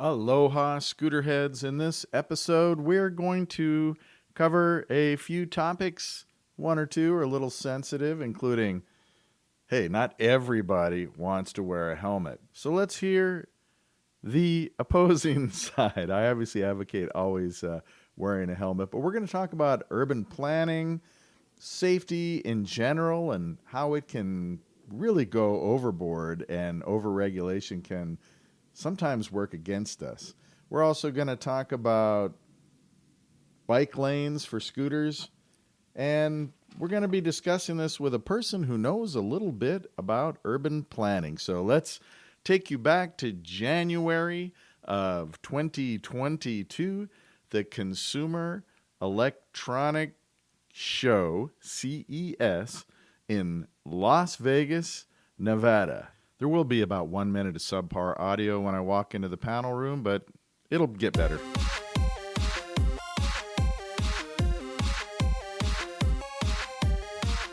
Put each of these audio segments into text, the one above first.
Aloha, scooter heads. In this episode, we're going to cover a few topics. One or two are a little sensitive, including, hey, not everybody wants to wear a helmet. So let's hear the opposing side. I obviously advocate always wearing a helmet, but we're going to talk about urban planning, safety in general, and how it can really go overboard and overregulation can sometimes work against us. We're also going to talk about bike lanes for scooters, and we're going to be discussing this with a person who knows a little bit about urban planning. So let's take you back to January of 2022, the Consumer Electronic Show, CES, in Las Vegas, Nevada. There will be about 1 minute of subpar audio when I walk into the panel room, but it'll get better.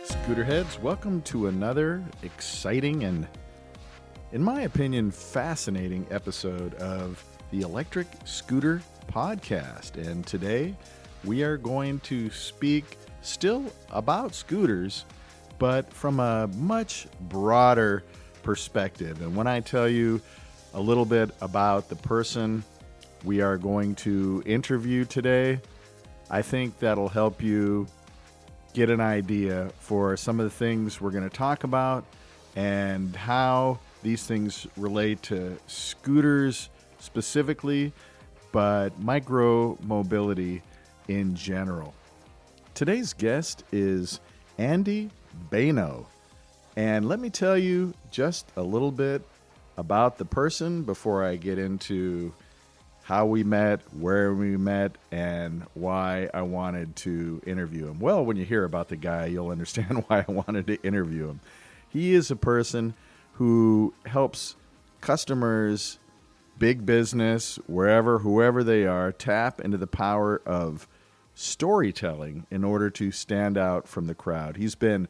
Scooter heads, welcome to another exciting and, in my opinion, fascinating episode of the Electric Scooter Podcast. And today we are going to speak still about scooters, but from a much broader perspective. And when I tell you a little bit about the person we are going to interview today, I think that'll help you get an idea for some of the things we're going to talk about and how these things relate to scooters specifically, but micro mobility in general. Today's guest is Andy Boenau. And let me tell you just a little bit about the person before I get into how we met, where we met, and why I wanted to interview him. Well, when you hear about the guy, you'll understand why I wanted to interview him. He is a person who helps customers, big business, whoever they are, tap into the power of storytelling in order to stand out from the crowd. He's been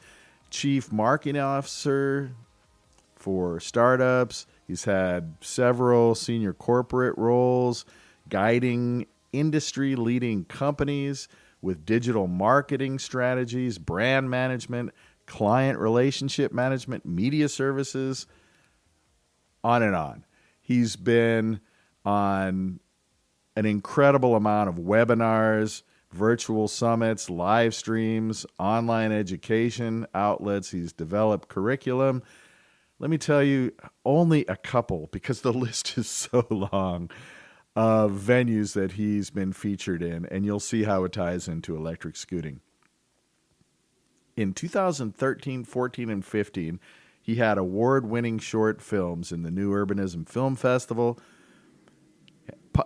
Chief Marketing Officer for startups. He's had several senior corporate roles, guiding industry-leading companies with digital marketing strategies, brand management, client relationship management, media services, on and on. He's been on an incredible amount of webinars, virtual summits, live streams, online education outlets. He's developed curriculum. Let me tell you, only a couple, because the list is so long, of venues that he's been featured in, and you'll see how it ties into electric scooting. In 2013, 14, and 15, he had award-winning short films in the New Urbanism Film Festival,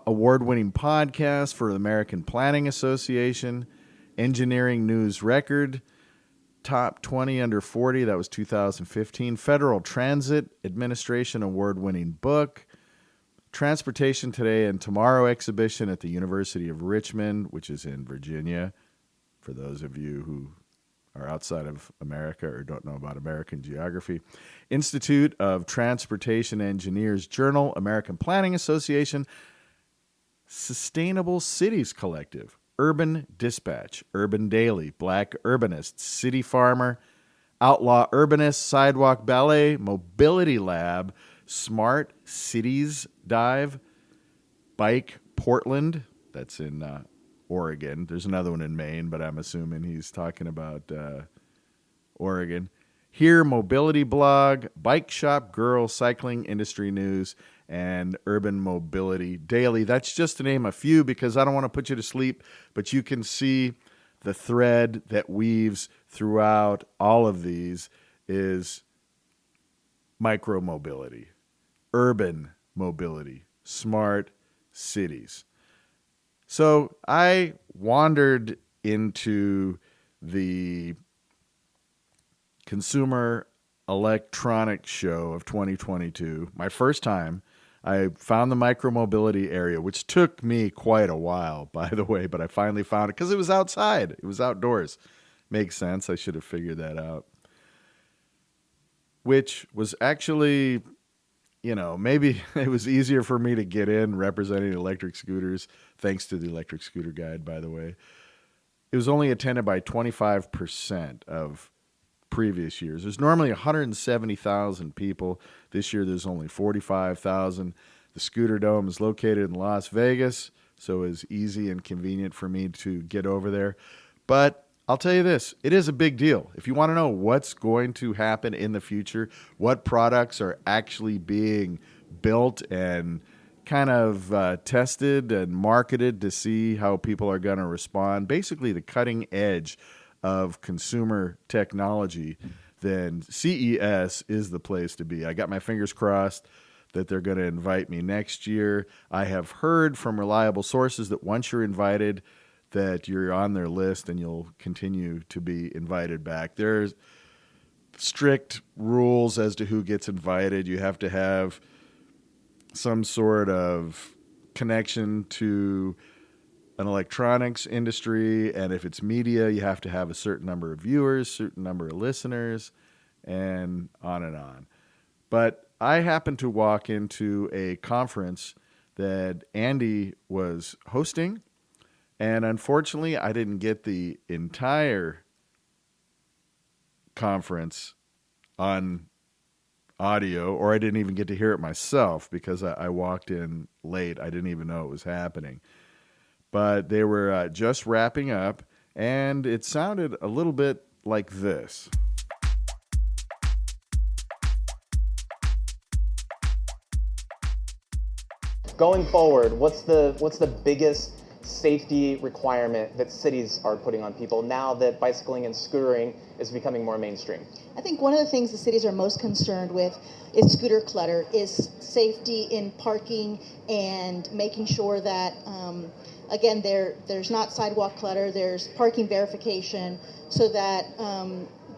award-winning podcast for the American Planning Association, Engineering News Record, Top 20 Under 40, that was 2015, Federal Transit Administration award-winning book, Transportation Today and Tomorrow exhibition at the University of Richmond, which is in Virginia, for those of you who are outside of America or don't know about American geography, Institute of Transportation Engineers Journal, American Planning Association, Sustainable Cities Collective, Urban Dispatch, Urban Daily, Black Urbanist, City Farmer, Outlaw Urbanist, Sidewalk Ballet, Mobility Lab, Smart Cities Dive, Bike Portland, that's in Oregon. There's another one in Maine, but I'm assuming he's talking about Oregon. Here, Mobility Blog, Bike Shop Girl, Cycling Industry News, and Urban Mobility Daily. That's just to name a few because I don't want to put you to sleep, but you can see the thread that weaves throughout all of these is micro-mobility, urban mobility, smart cities. So I wandered into the Consumer Electronics Show of 2022, my first time. I found the micromobility area, which took me quite a while, by the way, but I finally found it because it was outside. It was outdoors. Makes sense. I should have figured that out. Which was actually maybe it was easier for me to get in representing electric scooters, thanks to the Electric Scooter Guide, by the way. It was only attended by 25% of previous years. There's normally 170,000 people. This year there's only 45,000. The Scooter Dome is located in Las Vegas, so it's easy and convenient for me to get over there. But I'll tell you this, it is a big deal. If you want to know what's going to happen in the future, what products are actually being built and kind of tested and marketed to see how people are going to respond, basically the cutting edge of consumer technology, then CES is the place to be. I got my fingers crossed that they're going to invite me next year. I have heard from reliable sources that once you're invited, that you're on their list and you'll continue to be invited back. There's strict rules as to who gets invited. You have to have some sort of connection to an electronics industry, and if it's media, you have to have a certain number of viewers, certain number of listeners, and on and on. But I happened to walk into a conference that Andy was hosting, and unfortunately, I didn't get the entire conference on audio, or I didn't even get to hear it myself because I walked in late. I didn't even know it was happening. But they were just wrapping up, and it sounded a little bit like this. Going forward, what's the biggest safety requirement that cities are putting on people now that bicycling and scootering is becoming more mainstream? I think one of the things the cities are most concerned with is scooter clutter, is safety in parking and making sure that, again, there's not sidewalk clutter, there's parking verification, so that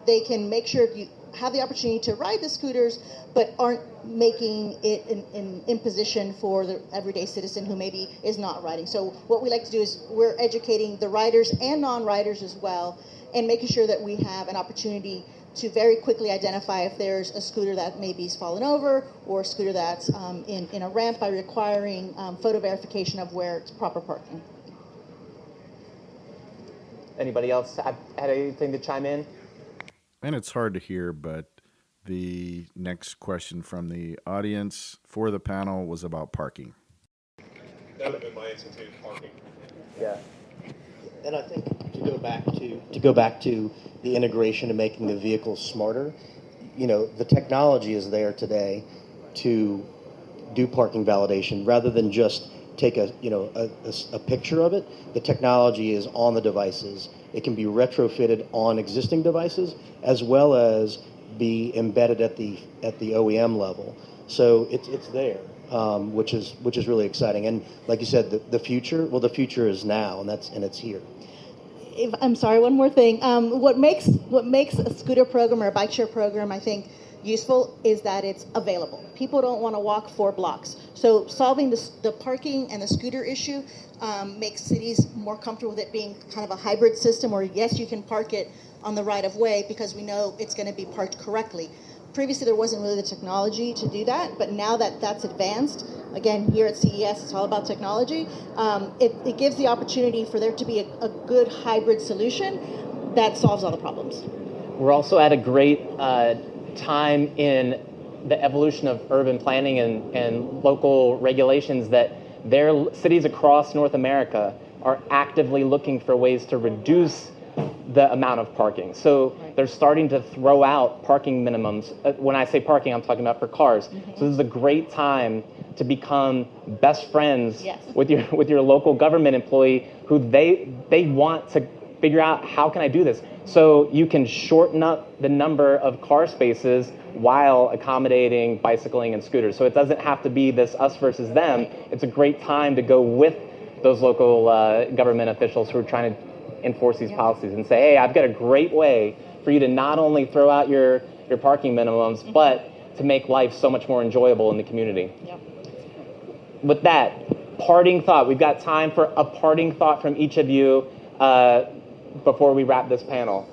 they can make sure you have the opportunity to ride the scooters, but aren't making it an imposition for the everyday citizen who maybe is not riding. So what we like to do is we're educating the riders and non-riders as well, and making sure that we have an opportunity to very quickly identify if there's a scooter that maybe has fallen over, or a scooter that's in a ramp, by requiring photo verification of where it's proper parking. Anybody else had anything to chime in? And it's hard to hear, but the next question from the audience for the panel was about parking. That would have been my answer too, parking. Yeah. And I think to go back to the integration and making the vehicles smarter, the technology is there today to do parking validation rather than just take a picture of it. The technology is on the devices. It can be retrofitted on existing devices as well as be embedded at the OEM level. So it's there, which is really exciting. And like you said, the future is now, and it's here. I'm sorry, one more thing. What makes a scooter program or a bike share program, I think, useful is that it's available. People don't want to walk 4 blocks. So solving the parking and the scooter issue makes cities more comfortable with it being kind of a hybrid system where, yes, you can park it on the right of way because we know it's going to be parked correctly. Previously, there wasn't really the technology to do that, but now that that's advanced, again, here at CES, it's all about technology. It gives the opportunity for there to be a good hybrid solution that solves all the problems. We're also at a great time in the evolution of urban planning and local regulations that cities across North America are actively looking for ways to reduce the amount of parking. So they're starting to throw out parking minimums. When I say parking, I'm talking about for cars. Mm-hmm. So this is a great time to become best friends with your local government employee who they want to figure out, how can I do this? So you can shorten up the number of car spaces while accommodating bicycling and scooters. So it doesn't have to be this us versus them. It's a great time to go with those local government officials who are trying to enforce these policies and say, hey, I've got a great way for you to not only throw out your parking minimums, mm-hmm. but to make life so much more enjoyable in the community. Yep. With that, parting thought. We've got time for a parting thought from each of you before we wrap this panel.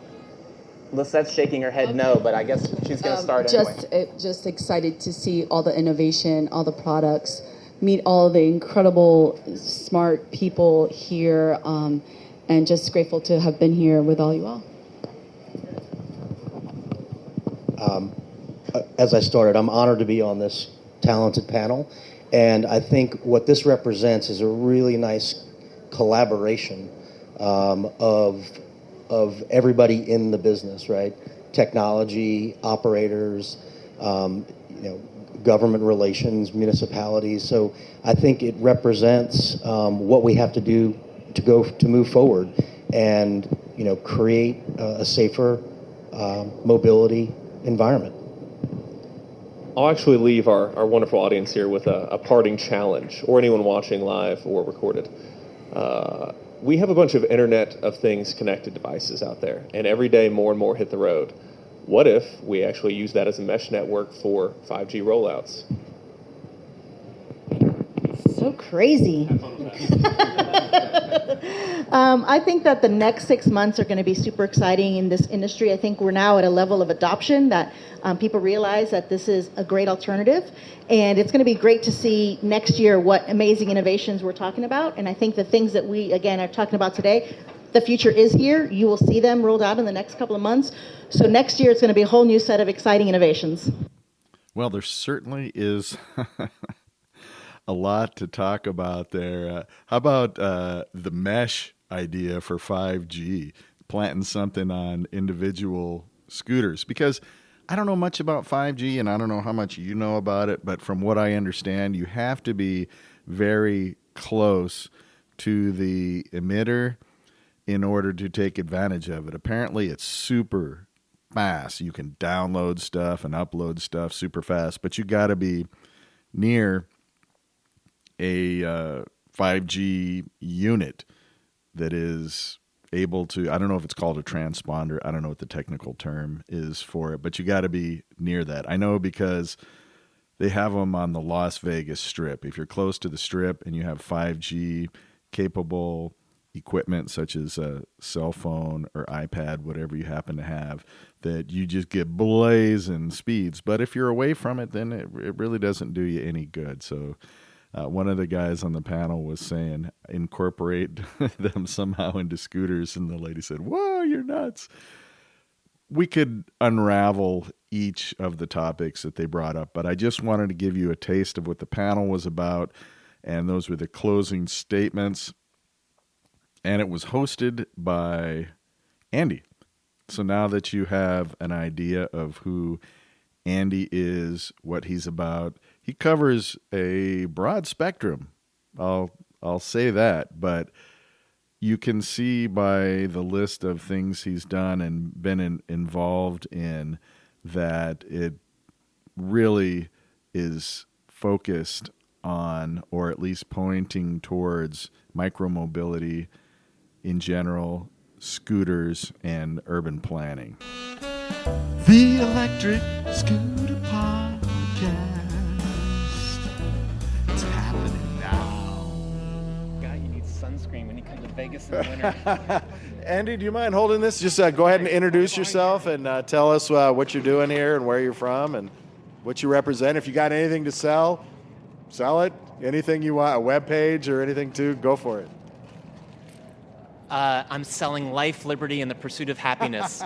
Lisette's shaking her head no, but I guess she's going to start anyway. Just excited to see all the innovation, all the products, meet all the incredible, smart people here, and just grateful to have been here with all you all. As I started, I'm honored to be on this talented panel, and I think what this represents is a really nice collaboration of everybody in the business, right? Technology, operators, government relations, municipalities. So I think it represents what we have to do to move forward and create a safer mobility environment. I'll actually leave our wonderful audience here with a parting challenge, or anyone watching live or recorded. We have a bunch of Internet of Things connected devices out there, and every day more and more hit the road. What if we actually use that as a mesh network for 5G rollouts? So crazy. I think that the next 6 months are going to be super exciting in this industry. I think we're now at a level of adoption that people realize that this is a great alternative. And it's going to be great to see next year what amazing innovations we're talking about. And I think the things that we, again, are talking about today, the future is here. You will see them rolled out in the next couple of months. So next year, it's going to be a whole new set of exciting innovations. Well, there certainly is a lot to talk about there. How about the mesh idea for 5G, planting something on individual scooters? Because I don't know much about 5G, and I don't know how much you know about it, but from what I understand, you have to be very close to the emitter in order to take advantage of it. Apparently, it's super fast. You can download stuff and upload stuff super fast, but you got to be near a 5G unit that is able to, I don't know if it's called a transponder. I don't know what the technical term is for it, but you got to be near that. I know because they have them on the Las Vegas Strip. If you're close to the Strip and you have 5G capable equipment such as a cell phone or iPad, whatever you happen to have, that you just get blazing speeds. But if you're away from it, then it really doesn't do you any good. So one of the guys on the panel was saying incorporate them somehow into scooters, and the lady said, "Whoa, you're nuts." We could unravel each of the topics that they brought up, but I just wanted to give you a taste of what the panel was about, and those were the closing statements. And it was hosted by Andy. So now that you have an idea of who Andy is, what he's about, he covers a broad spectrum. I'll say that, but you can see by the list of things he's done and been involved in that it really is focused on, or at least pointing towards, micromobility in general, scooters, and urban planning. The Electric Scooter Podcast. It's happening now. God, you need sunscreen when you come to Vegas in the winter. Andy, do you mind holding this? Just go ahead and introduce yourself and tell us what you're doing here and where you're from and what you represent. If you got anything to sell it. Anything you want, a web page or anything too, go for it. I'm selling life, liberty, and the pursuit of happiness.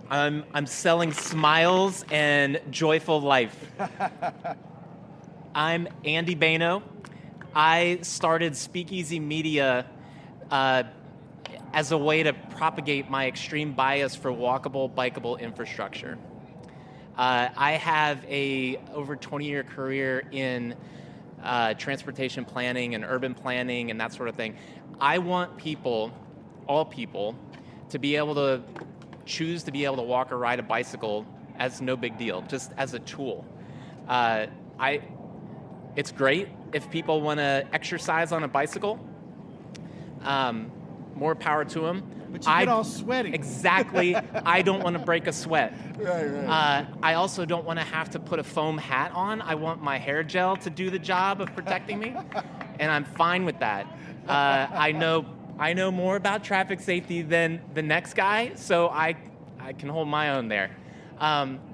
I'm selling smiles and joyful life. I'm Andy Boenau. I started Speakeasy Media as a way to propagate my extreme bias for walkable, bikeable infrastructure. I have a over 20-year career in transportation planning and urban planning and that sort of thing. I want people, all people, to be able to choose to be able to walk or ride a bicycle as no big deal, just as a tool. It's great if people want to exercise on a bicycle. More power to them. But you get all sweaty. Exactly. I don't want to break a sweat. Right. I also don't want to have to put a foam hat on. I want my hair gel to do the job of protecting me, and I'm fine with that. I know I know more about traffic safety than the next guy, so I can hold my own there.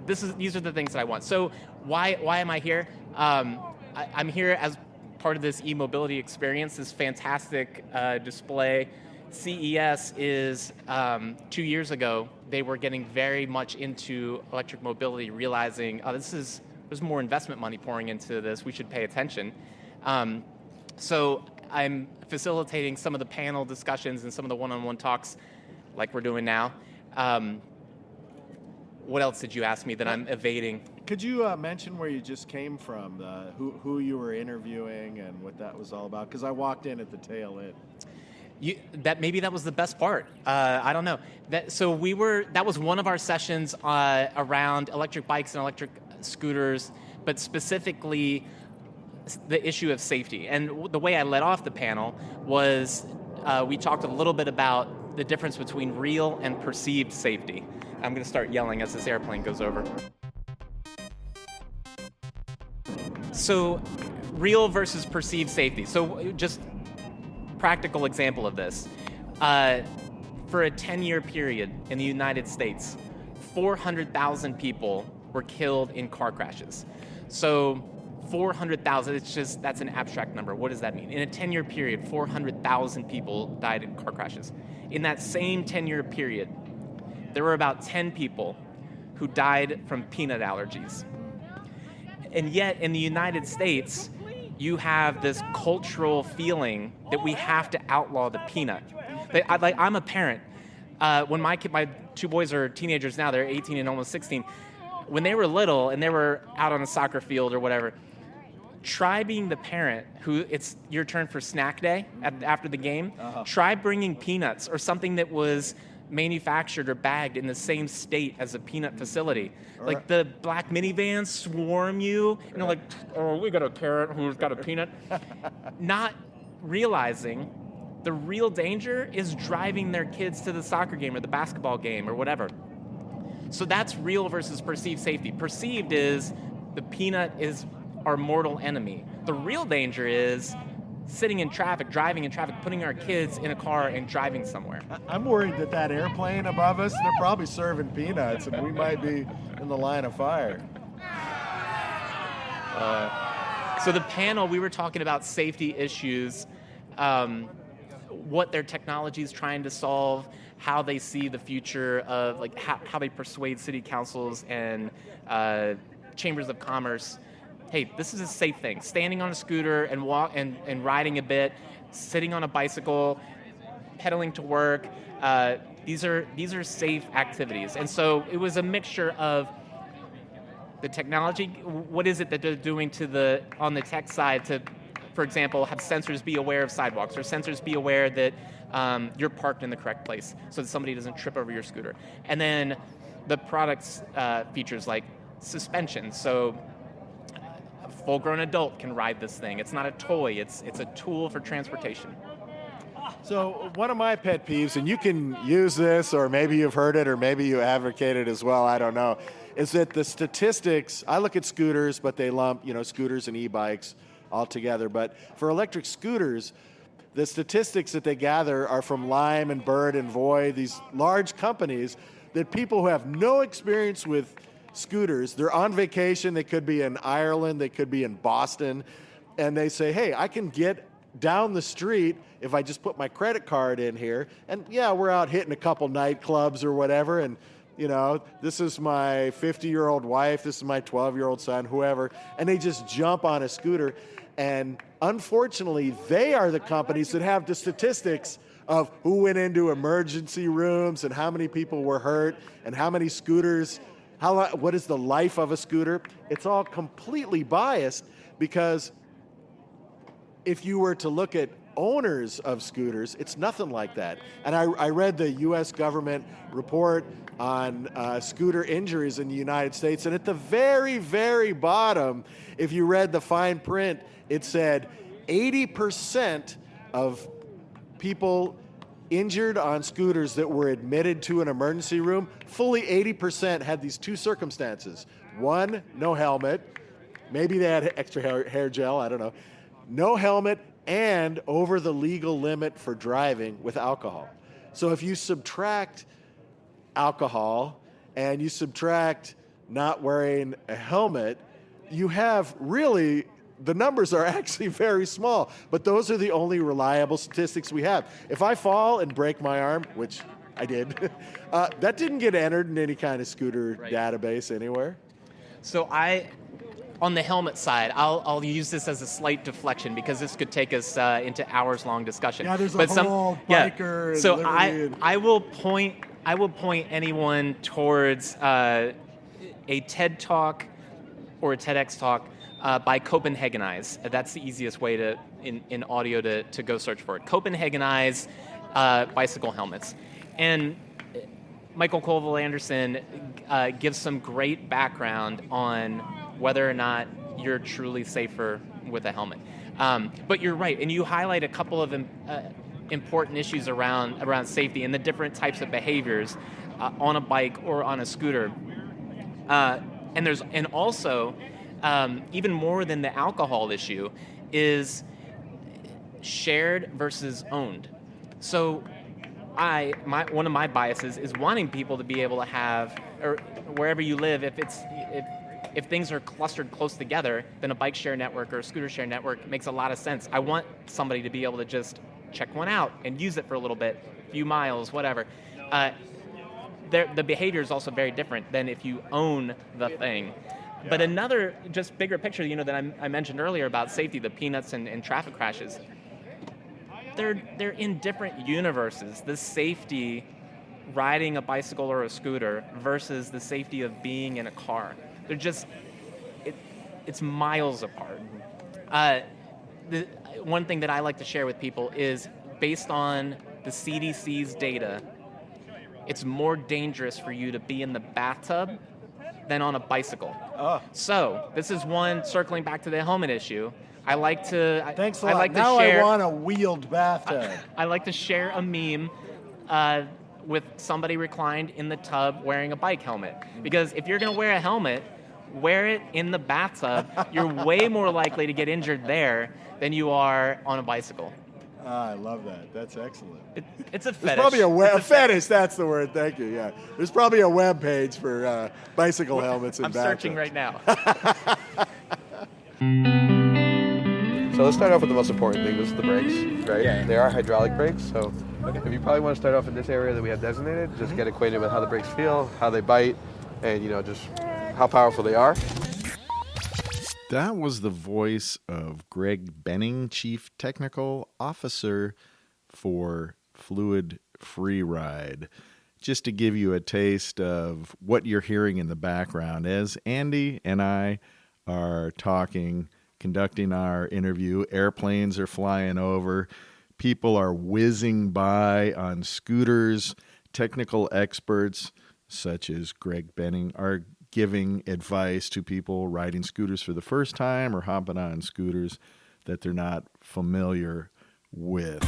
These are the things that I want. So why am I here? I'm here as part of this e-mobility experience, this fantastic display. CES is 2 years ago, they were getting very much into electric mobility, realizing, there's more investment money pouring into this, we should pay attention. So I'm facilitating some of the panel discussions and some of the one-on-one talks like we're doing now. What else did you ask me that I'm evading? Could you mention where you just came from, who you were interviewing and what that was all about? Because I walked in at the tail end. Maybe that was the best part. I don't know. That was one of our sessions around electric bikes and electric scooters, but specifically the issue of safety. And the way I led off the panel was we talked a little bit about the difference between real and perceived safety. I'm going to start yelling as this airplane goes over. So, real versus perceived safety. So, just practical example of this. For a 10-year period in the United States, 400,000 people were killed in car crashes. So 400,000, that's an abstract number. What does that mean? In a 10-year period, 400,000 people died in car crashes. In that same 10-year period, there were about 10 people who died from peanut allergies. And yet, in the United States, you have this cultural feeling that we have to outlaw the peanut. I'm a parent. When my two boys are teenagers now, they're 18 and almost 16. When they were little and they were out on a soccer field or whatever, try being the parent who it's your turn for snack day after the game. Uh-huh. Try bringing peanuts or something that was manufactured or bagged in the same state as a peanut facility. Right. Like the black minivans swarm you, and they're like, oh, we got a carrot who's got a peanut. Not realizing the real danger is driving their kids to the soccer game or the basketball game or whatever. So that's real versus perceived safety. Perceived is the peanut is our mortal enemy. The real danger is sitting in traffic, driving in traffic, putting our kids in a car and driving somewhere. I'm worried that airplane above us, they're probably serving peanuts and we might be in the line of fire. So the panel, we were talking about safety issues, what their technology is trying to solve, how they see the future of, like, how they persuade city councils and chambers of commerce. Hey, this is a safe thing. Standing on a scooter and and riding a bit, sitting on a bicycle, pedaling to work. These are safe activities. And so it was a mixture of the technology. What is it that they're doing on the tech side to, for example, have sensors be aware of sidewalks or sensors be aware that you're parked in the correct place so that somebody doesn't trip over your scooter. And then the product's features like suspension. So a full-grown adult can ride this thing. It's not a toy. It's a tool for transportation. So one of my pet peeves, and you can use this, or maybe you've heard it, or maybe you advocate it as well, I don't know, is that the statistics, I look at scooters, but they lump, scooters and e-bikes all together. But for electric scooters, the statistics that they gather are from Lime and Bird and Voy, these large companies that people who have no experience with scooters, they're on vacation, they could be in Ireland, they could be in Boston, and they say, hey, I can get down the street if I just put my credit card in here, and yeah, we're out hitting a couple nightclubs or whatever, and this is my 50-year-old wife, this is my 12-year-old son, whoever, and they just jump on a scooter. And unfortunately, they are the companies that have the statistics of who went into emergency rooms and how many people were hurt and how many scooters, what is the life of a scooter. It's all completely biased, because if you were to look at owners of scooters, it's nothing like that. And I read the U.S. government report on scooter injuries in the United States, and at the very, very bottom, if you read the fine print, it said 80% of people injured on scooters that were admitted to an emergency room, fully 80% had these two circumstances. One, no helmet. Maybe they had extra hair gel, I don't know. no helmet and over the legal limit for driving with alcohol. So if you subtract alcohol and you subtract not wearing a helmet, you have really, the numbers are actually very small, but those are the only reliable statistics we have. If I fall and break my arm, which I did, that didn't get entered in any kind of scooter database anywhere. So on the helmet side, I'll use this as a slight deflection because this could take us into hours-long discussion. Yeah, there's a whole biker. So I will point anyone towards a TED Talk or a TEDx talk by Copenhagenize. That's the easiest way to in audio to go search for it. Copenhagenize bicycle helmets. And Michael Colville-Anderson gives some great background on whether or not you're truly safer with a helmet. But you're right, and you highlight a couple of important issues around safety and the different types of behaviors on a bike or on a scooter. And also, even more than the alcohol issue, is shared versus owned. So one of my biases is wanting people to be able to have, or wherever you live, if things are clustered close together, then a bike share network or a scooter share network makes a lot of sense. I want somebody to be able to just check one out and use it for a little bit, a few miles, whatever. The behavior is also very different than if you own the thing. Yeah. But another just bigger picture, that I mentioned earlier about safety, the peanuts and traffic crashes, they're in different universes. The safety riding a bicycle or a scooter versus the safety of being in a car. They're just, it's miles apart. The one thing that I like to share with people is based on the CDC's data, it's more dangerous for you to be in the bathtub than on a bicycle. Oh. So this is one, circling back to the helmet issue. I like to. Thanks a lot. Now I want a wheeled bathtub. I like to share a meme with somebody reclined in the tub wearing a bike helmet. Because if you're going to wear a helmet, wear it in the bathtub. You're way more likely to get injured there than you are on a bicycle. I love that. That's excellent. It's a fetish. There's probably a fetish. That's the word. Thank you. Yeah. There's probably a web page for bicycle helmets and bathtubs. I'm searching right now. So let's start off with the most important thing. This is the brakes, right? Yeah. They are hydraulic brakes, so if you probably want to start off in this area that we have designated, just get acquainted with how the brakes feel, how they bite, and just how powerful they are. That was the voice of Greg Benning, Chief Technical Officer for Fluid Freeride. Just to give you a taste of what you're hearing in the background, as Andy and I are talking, conducting our interview, airplanes are flying over, people are whizzing by on scooters, technical experts such as Greg Benning are giving advice to people riding scooters for the first time or hopping on scooters that they're not familiar with.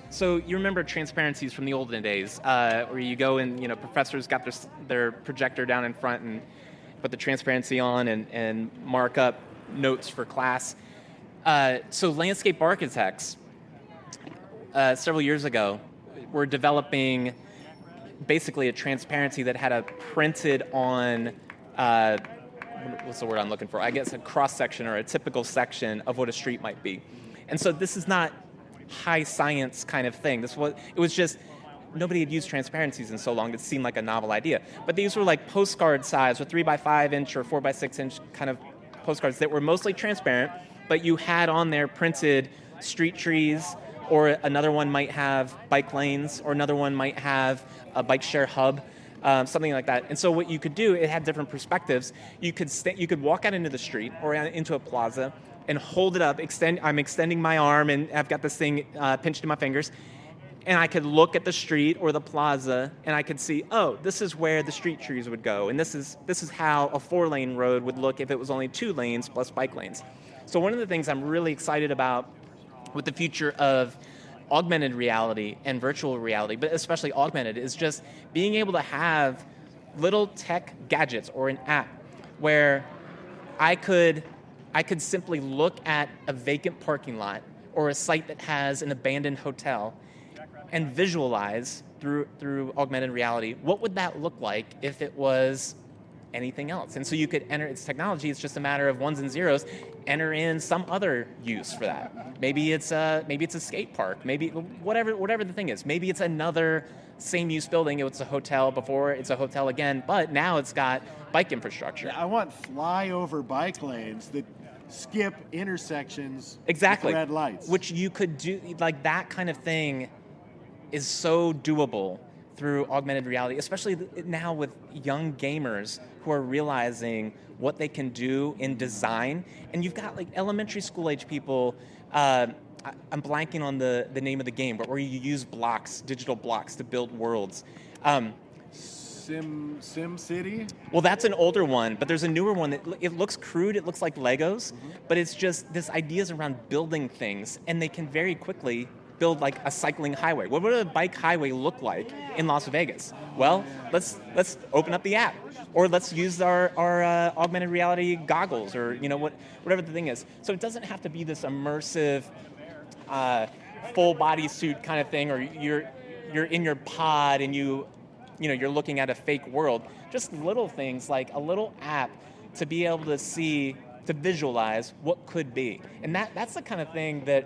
So you remember transparencies from the olden days, where you go and professors got their projector down in front and put the transparency on and mark up notes for class. So landscape architects, several years ago, were developing basically a transparency that had a printed on, what's the word I'm looking for? I guess a cross-section or a typical section of what a street might be. And so this is not high science kind of thing. It was just, nobody had used transparencies in so long, it seemed like a novel idea. But these were like postcard size, or 3x5 inch or 4x6 inch kind of postcards that were mostly transparent, but you had on there printed street trees, or another one might have bike lanes, or another one might have a bike share hub, something like that. And so what you could do, it had different perspectives. You could walk out into the street or into a plaza and hold it up, I'm extending my arm, and I've got this thing pinched in my fingers, and I could look at the street or the plaza, and I could see, oh, this is where the street trees would go, and this is how a 4-lane road would look if it was only 2 lanes plus bike lanes. So one of the things I'm really excited about with the future of augmented reality and virtual reality, but especially augmented, is just being able to have little tech gadgets or an app where I could simply look at a vacant parking lot or a site that has an abandoned hotel and visualize through augmented reality, what would that look like if it was anything else? And so you could enter its technology. It's just a matter of ones and zeros. Enter in some other use for that. Maybe it's a skate park. Maybe whatever the thing is. Maybe it's another same use building. It was a hotel before. It's a hotel again, but now it's got bike infrastructure. Yeah, I want flyover bike lanes that skip intersections Exactly. with red lights. Which you could do, like that kind of thing is so doable through augmented reality, especially now with young gamers who are realizing what they can do in design. And you've got like elementary school age people, I'm blanking on the name of the game, but where you use blocks, digital blocks to build worlds. Sim City? Well, that's an older one, but there's a newer one that it looks crude, it looks like Legos, but it's just this ideas around building things, and they can very quickly build like a cycling highway. What would a bike highway look like in Las Vegas? Well, let's open up the app, or let's use our augmented reality goggles, or whatever the thing is. So it doesn't have to be this immersive, full body suit kind of thing, or you're in your pod and you're looking at a fake world. Just little things like a little app to be able to visualize what could be, and that's the kind of thing that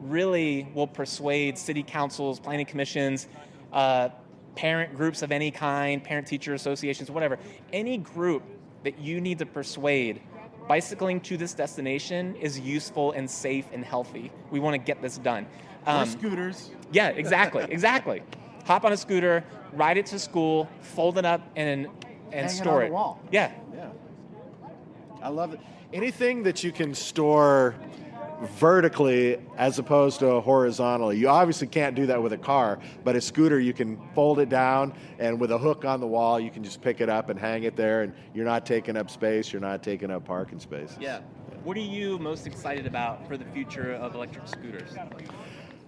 really will persuade city councils, planning commissions, parent groups of any kind, parent-teacher associations, whatever. Any group that you need to persuade bicycling to this destination is useful and safe and healthy. We want to get this done. Or scooters. Yeah, exactly. Hop on a scooter, ride it to school, fold it up, and store it on the wall. Yeah. I love it. Anything that you can store vertically as opposed to horizontally. You obviously can't do that with a car, but a scooter, you can fold it down, and with a hook on the wall, you can just pick it up and hang it there, and you're not taking up space, you're not taking up parking space. Yeah. What are you most excited about for the future of electric scooters?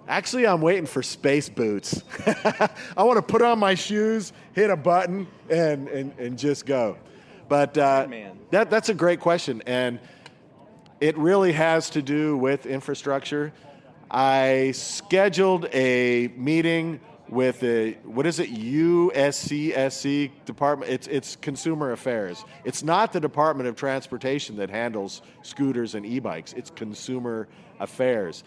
Actually, I'm waiting for space boots. I want to put on my shoes, hit a button, and just go. But that's a great question, and it really has to do with infrastructure. I scheduled a meeting with USCSC department. It's Consumer Affairs. It's not the Department of Transportation that handles scooters and e-bikes. It's Consumer Affairs.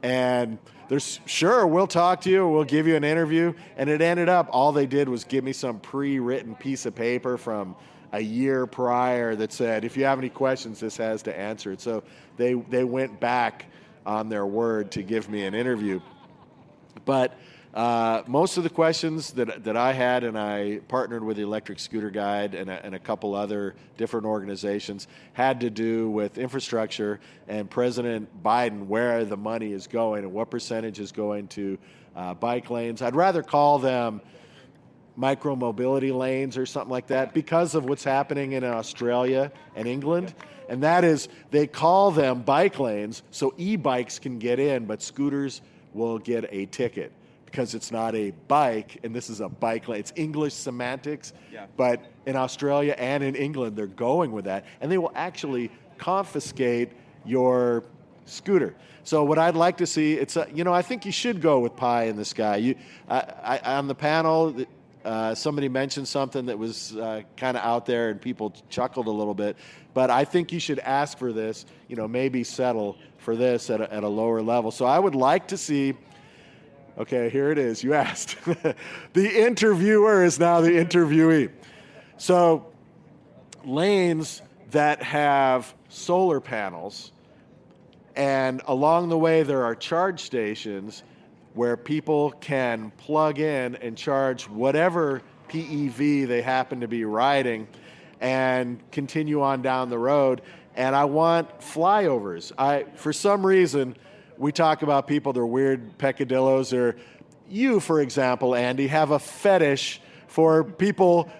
And we'll talk to you, we'll give you an interview. And it ended up, all they did was give me some pre-written piece of paper from a year prior that said, if you have any questions, this has to answer it. So they went back on their word to give me an interview. But most of the questions that I had, and I partnered with the Electric Scooter Guide and a couple other different organizations, had to do with infrastructure and President Biden, where the money is going and what percentage is going to bike lanes. I'd rather call them micro-mobility lanes or something like that because of what's happening in Australia and England. And that is, they call them bike lanes so e-bikes can get in, but scooters will get a ticket because it's not a bike and this is a bike lane. It's English semantics, but in Australia and in England, they're going with that. And they will actually confiscate your scooter. So what I'd like to see, I think you should go with pie in the sky. On the panel, somebody mentioned something that was kind of out there and people chuckled a little bit, but I think you should ask for this, maybe settle for this at a lower level. So I would like to see, okay, here it is, you asked. The interviewer is now the interviewee. So lanes that have solar panels, and along the way there are charge stations where people can plug in and charge whatever PEV they happen to be riding and continue on down the road. And I want flyovers. For some reason, we talk about people, they're weird peccadillos, or you, for example, Andy, have a fetish for people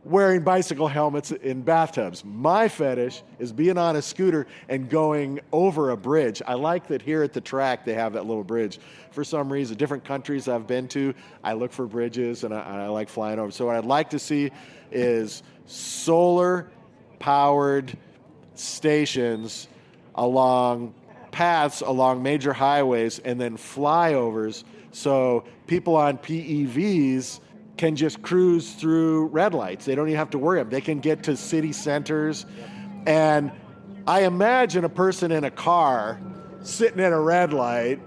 wearing bicycle helmets in bathtubs. My fetish is being on a scooter and going over a bridge. I like that here at the track they have that little bridge. For some reason, different countries I've been to, I look for bridges and I like flying over. So what I'd like to see is solar-powered stations along paths along major highways and then flyovers so people on PEVs can just cruise through red lights. They don't even have to worry. They can get to city centers. And I imagine a person in a car sitting at a red light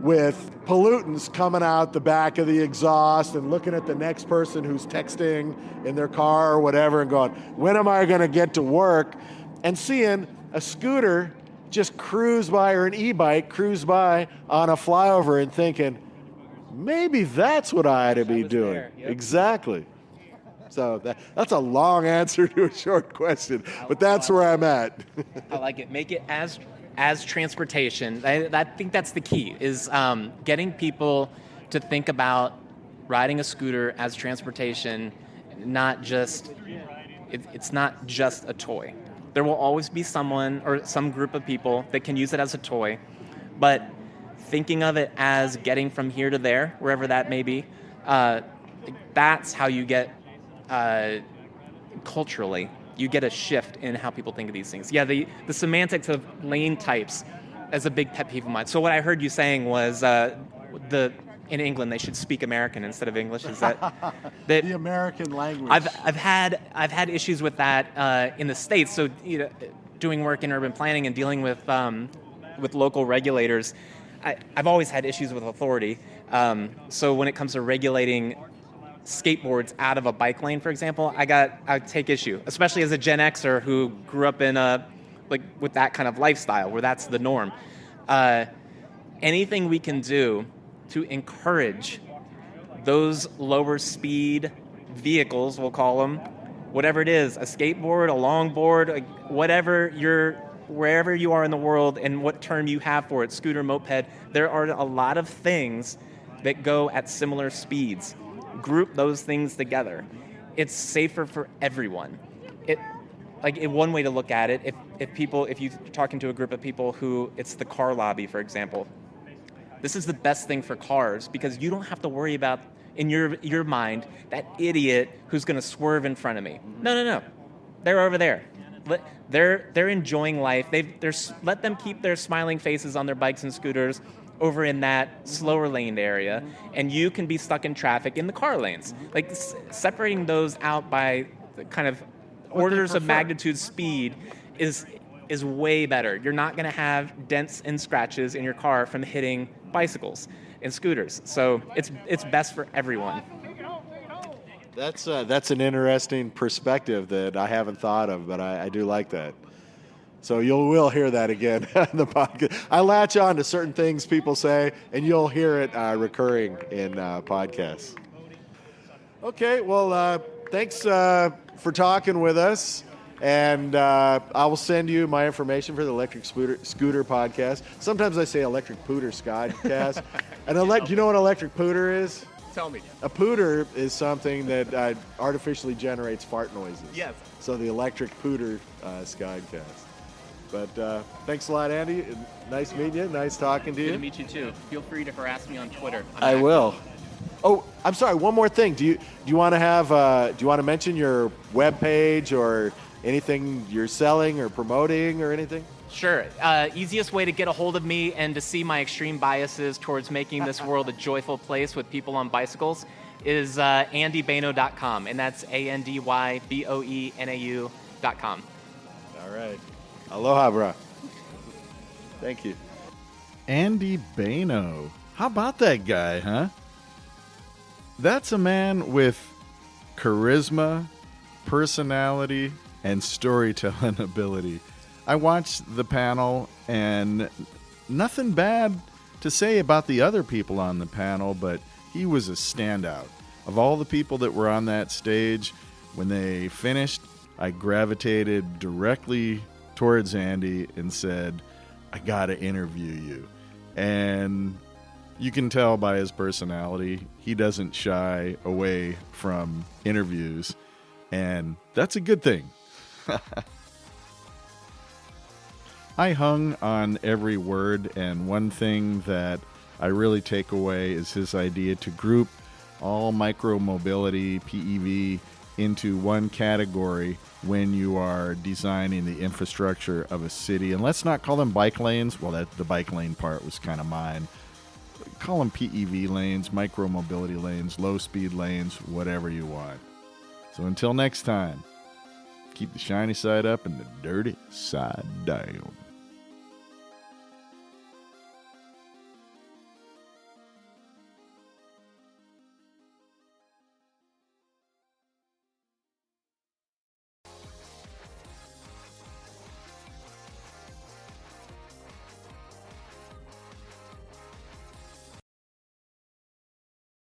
with pollutants coming out the back of the exhaust and looking at the next person who's texting in their car or whatever and going, when am I going to get to work? And seeing a scooter just cruise by, or an e-bike cruise by on a flyover and thinking, maybe that's what I ought to be doing. Yep. Exactly. So that's a long answer to a short question, but that's where I'm at. I like it. Make it as transportation. I think that's the key, is getting people to think about riding a scooter as transportation, not just, it's not just a toy. There will always be someone or some group of people that can use it as a toy, but thinking of it as getting from here to there, wherever that may be, that's how you get, culturally, you get a shift in how people think of these things. Yeah, the semantics of lane types is a big pet peeve of mine. So what I heard you saying was in England they should speak American instead of English. Is that the American language? I've had issues with that in the States. So doing work in urban planning and dealing with local regulators, I've always had issues with authority. So when it comes to regulating skateboards out of a bike lane, for example, I take issue, especially as a Gen Xer who grew up in with that kind of lifestyle where that's the norm. Anything we can do to encourage those lower speed vehicles, we'll call them, whatever it is, a skateboard, a longboard, wherever you are in the world and what term you have for it, scooter, moped, there are a lot of things that go at similar speeds. Group those things together. It's safer for everyone. One way to look at it, if you're talking to a group of people who, it's the car lobby, for example, this is the best thing for cars because you don't have to worry about, in your mind, that idiot who's going to swerve in front of me. No. They're over there. They're enjoying life. Let them keep their smiling faces on their bikes and scooters over in that slower lane area, and you can be stuck in traffic in the car lanes. Separating those out by the kind of orders of magnitude speed is way better. You're not going to have dents and scratches in your car from hitting bicycles and scooters. So it's best for everyone. That's an interesting perspective that I haven't thought of, but I do like that. So you will hear that again on the podcast. I latch on to certain things people say, and you'll hear it recurring in podcasts. Okay, well, thanks for talking with us. And I will send you my information for the Electric Scooter podcast. Sometimes I say Electric Pooter Scottcast. And do you know what Electric Pooter is? Tell me. A pooter is something that artificially generates fart noises. Yes. So the Electric Pooter Scottcast. But thanks a lot, Andy. Nice meeting you. Nice talking to you. Good to meet you too. Feel free to harass me on Twitter. I will. Oh, I'm sorry. One more thing. Do you want to mention your webpage or anything you're selling or promoting or anything? Sure. Easiest way to get a hold of me and to see my extreme biases towards making this world a joyful place with people on bicycles is andyboenau.com, and that's ANDYBOENAU.com. All right. Aloha, bro. Thank you. Andy Boenau. How about that guy, huh? That's a man with charisma, personality, and storytelling ability. I watched the panel, and nothing bad to say about the other people on the panel, but he was a standout. Of all the people that were on that stage, when they finished, I gravitated directly towards Andy and said, I gotta interview you. And you can tell by his personality, he doesn't shy away from interviews. And that's a good thing. I hung on every word, and one thing that I really take away is his idea to group all micromobility, PEV, into one category when you are designing the infrastructure of a city. And let's not call them bike lanes. Well, the bike lane part was kind of mine. Call them PEV lanes, micromobility lanes, low-speed lanes, whatever you want. So until next time, keep the shiny side up and the dirty side down.